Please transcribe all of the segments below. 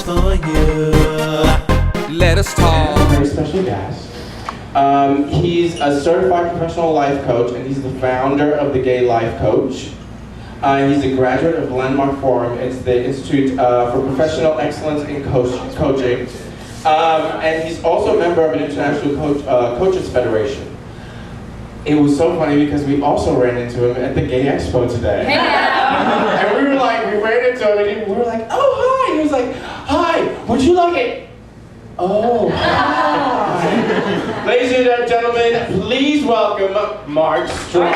for you. Let us talk. A very special guest. He's a certified professional life coach, and he's the founder of the Gay Life Coach. He's a graduate of Landmark Forum. It's the Institute for Professional Excellence in Coaching. And he's also a member of an international coaches federation. It was so funny because we also ran into him at the Gay Expo today. Yeah. And we ran into him and we were like, oh, hi. He was like, hi, would you like it? Oh, hi. Ladies and gentlemen, please welcome Mark Strong.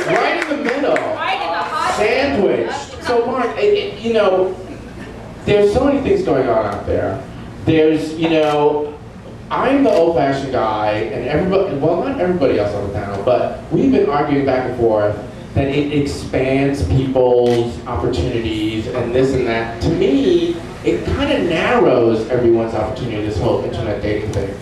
Right in the middle. Right in the hot Sandwiched. So Mark, you know, there's so many things going on out there. There's, you know, I'm the old-fashioned guy, and everybody, well, not everybody else on the panel, but we've been arguing back and forth that it expands people's opportunities and this and that. To me, it kind of narrows everyone's opportunity, this whole internet dating thing.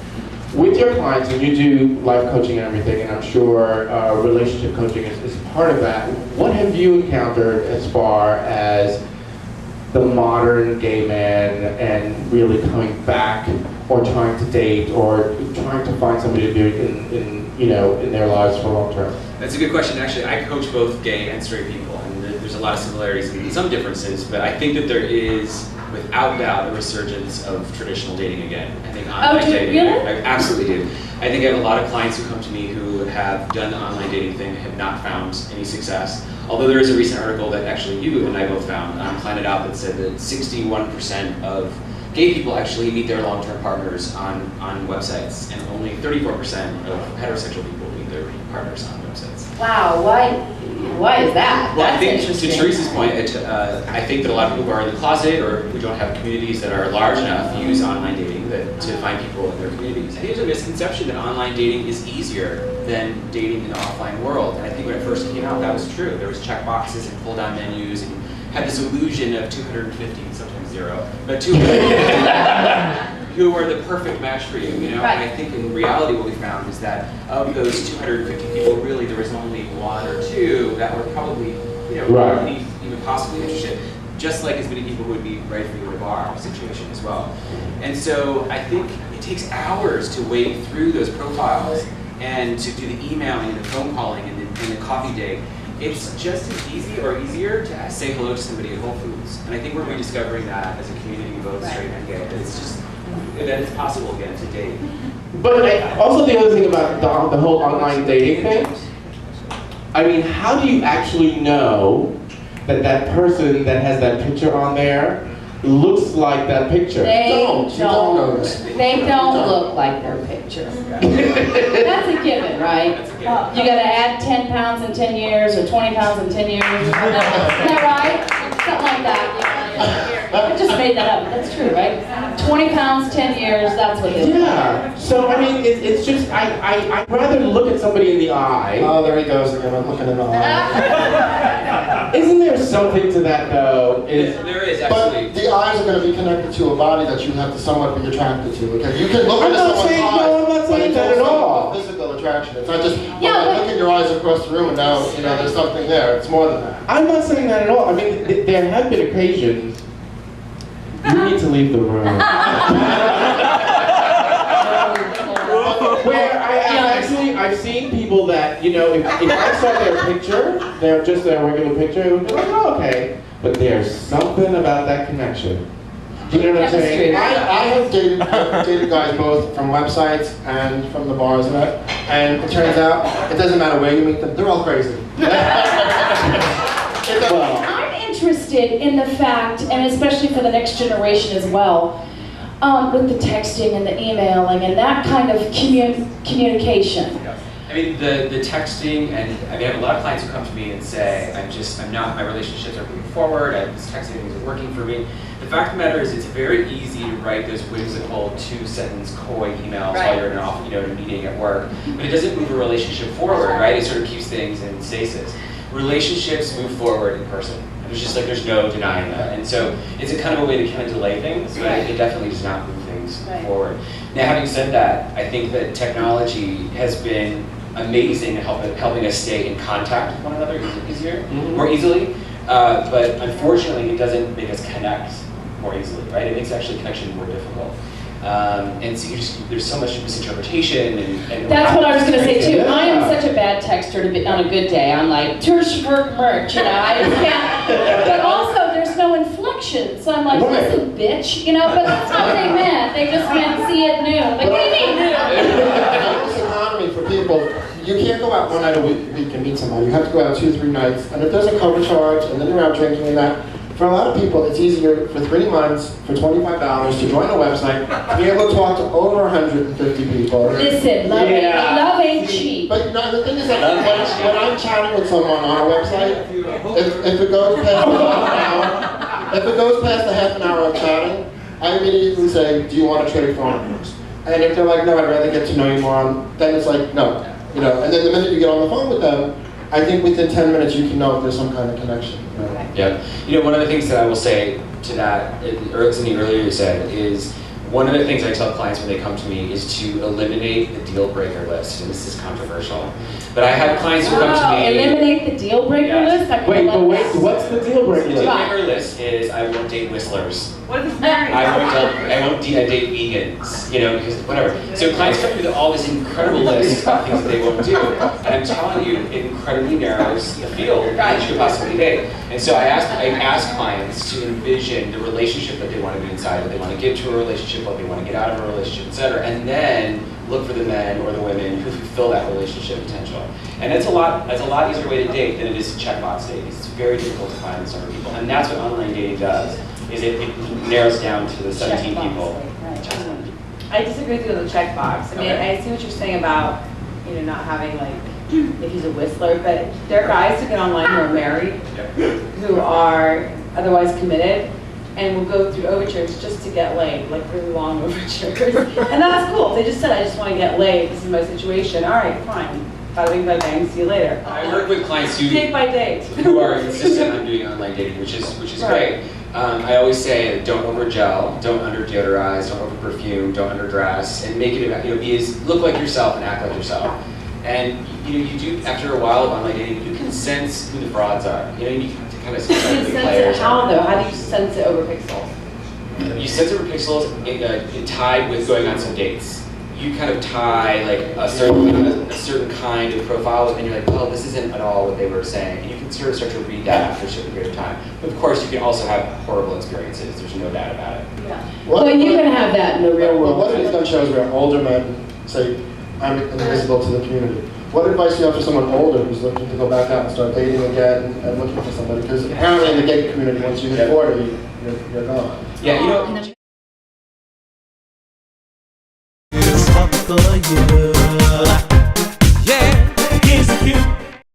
With your clients, and you do life coaching and everything, and I'm sure relationship coaching is part of that, what have you encountered as far as the modern gay man and really coming back or trying to date or trying to find somebody to do in their lives for long term? That's a good question. Actually, I coach both gay and straight people, and there's a lot of similarities and some differences, but I think that there is, without doubt, a resurgence of traditional dating again. I think online dating, really? I absolutely do. I think I have a lot of clients who come to me who have done the online dating thing, have not found any success. Although there is a recent article that actually you and I both found on Planet Out that said that 61% of gay people actually meet their long-term partners on websites, and only 34% of heterosexual people meet their partners on websites. Wow, why is that? Well, I That's think to interesting. Teresa's point, I think that a lot of people who are in the closet or who don't have communities that are large enough use online dating to find people in their communities. I think there's a misconception that online dating is easier than dating in the offline world. And I think when it first came out, that was true. There was check boxes and pull-down menus, and you had this illusion of 250, sometimes zero, but 250 who are the perfect match for you, you know? Right. And I think in reality what we found is that of those 250 people, really there was only one or two that were probably, Right. even possibly interested, just like as many people who would be right for you in a bar situation as well. And so I think it takes hours to wade through those profiles and to do the emailing and the phone calling and the coffee date. It's just as easy or easier to say hello to somebody at Whole Foods. And I think we're rediscovering that as a community, both straight and gay, that it's just, that it's possible again to date. But also the other thing about the whole online dating thing, I mean, how do you actually know that that person that has that picture on there looks like that picture? They You don't know that. They don't look like their picture. That's a given, right? That's a given. You gotta add 10 pounds in 10 years or 20 pounds in 10 years. Isn't that right? Something like that. I just made that up. That's true, right? 20 pounds, 10 years, that's what it is. Yeah. So, I mean, it's just, I'd rather look at somebody in the eye. Oh, there he goes again. I'm looking in the eye. Isn't there something to that, though? There is, But absolutely. the eyes are going to be connected to a body that you have to somewhat be attracted to. Okay, you can look I'm into not someone's saying- eyes, no, I'm not but saying it's that at also all. a physical attraction. It's not just Yeah, I but- look in your eyes across the room and now there's something there. It's more than that. I'm not saying that at all. I mean, there have been occasions. You need to leave the room. Where I've seen people that, you know, if I saw their picture, they're just their regular picture, it would be like, oh, okay. But there's something about that connection. Do you know what I'm saying? I have dated guys both from websites and from the bars, and it turns out it doesn't matter where you meet them, they're all crazy. Well, I'm interested in the fact, and especially for the next generation as well, with the texting and the emailing and that kind of communication. I mean, the texting, and I mean, I have a lot of clients who come to me and say, my relationships are moving forward, this texting isn't working for me. The fact of the matter is, it's very easy to write those whimsical 2-sentence coy emails while you're in a meeting at work, but it doesn't move a relationship forward, right? It sort of keeps things in stasis. Relationships move forward in person. There's just there's no denying that. And so it's a kind of a way to kind of delay things, but it definitely does not move things forward. Now, having said that, I think that technology has been amazing in helping us stay in contact with one another more easily. But unfortunately, it doesn't make us connect more easily, right? It makes actually connection more difficult. And so there's so much misinterpretation and That's what I was going to say too. Yeah. I am such a bad texter to be, on a good day. I'm like, merch, you know, I just can't. But also, there's no inflection. So I'm like, listen, bitch, you know, but that's not what they meant. They just meant see it new. Like, what do you mean new? This economy for people, you can't go out one night a week and meet somebody. You have to go out 2-3 nights. And if there's a cover charge, and then you're out drinking and that, for a lot of people, it's easier for 3 months, for $25, to join a website, to be able to talk to over 150 people. Listen, love ain't cheap. But no, the thing is that when I'm chatting with someone on a website, if it goes past the half an hour of chatting, I immediately say, do you want to trade phone numbers? And if they're like, no, I'd rather get to know you more, then it's like, no. You know, and then the minute you get on the phone with them, I think within 10 minutes you can know if there's some kind of connection. Right? Yeah. You know, one of the things that I will say to that, or something earlier you said, is one of the things I tell clients when they come to me is to eliminate the deal breaker list. And this is controversial. But I have clients who come to me. Eliminate the deal breaker list? Wait, what's the deal breaker The list? deal breaker list is I won't date whistlers. What if it's married? I won't date vegans, you know, because whatever. So clients come through all this incredible list of things that they won't do, and I'm telling you, it incredibly narrows the field that you could possibly date. And so I ask clients to envision the relationship that they want to be inside, what they want to get to a relationship, what they want to get out of a relationship, etc., and then look for the men or the women who fulfill that relationship potential. And that's a lot easier way to date than it is to checkbox date. It's very difficult to find this number of people, and that's what online dating does. Is it narrows down to the 17 people. I disagree with you on the checkbox. I mean, I see what you're saying about, you know, not having like, if he's a whistler, but there are guys who get online who are married, who are otherwise committed, and will go through overtures just to get laid, like really long overtures. And that's cool. They just said, I just want to get laid. This is my situation. All right, fine. Bada bing, bada bang. See you later. I work with clients who date by date who are insistent on doing online dating, which is great. I always say, don't over gel, don't under deodorize, don't over perfume, don't underdress, and make it about, you know, look like yourself and act like yourself. And you know, you do, after a while of online dating, you can sense who the frauds are. You know, you can kind of sense who the players are. How though? How do you sense it over pixels? You sense it over pixels tied with going on some dates. You kind of tie like a certain kind of profile, and you're like, well, this isn't at all what they were saying. And you can sort of start to read that after a certain period of time. But of course, you can also have horrible experiences. There's no doubt about it. Yeah. Well, you can have that in the real world. What have you done shows where older men say, I'm invisible to the community? What advice do you have for someone older who's looking to go back out and start dating again and looking for somebody? Because apparently in the gay community, once you hit 40, you're gone. Yeah, you know. It's up for you.